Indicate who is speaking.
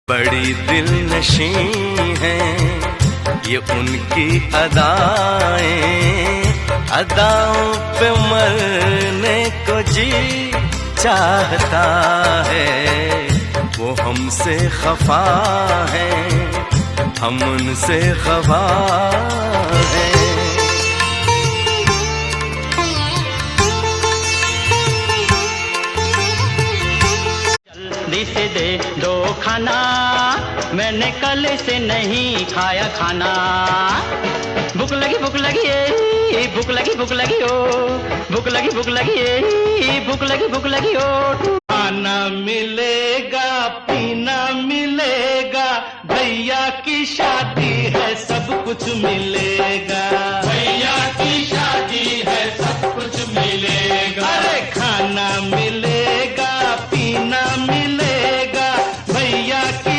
Speaker 1: बड़ी दिलनशी है ये उनकी अदाएं, अदाओं पे मरने को जी चाहता है। वो हमसे खफा है, हम उनसे खफा है।
Speaker 2: जल्दी से दे दो खाना, मैंने कल से नहीं खाया खाना। भूख लगी ए, भूख लगी ओ, भूख लगी ए, भूख लगी ओ। खाना मिलेगा, पीना मिलेगा, भैया की शादी है, सब कुछ मिलेगा।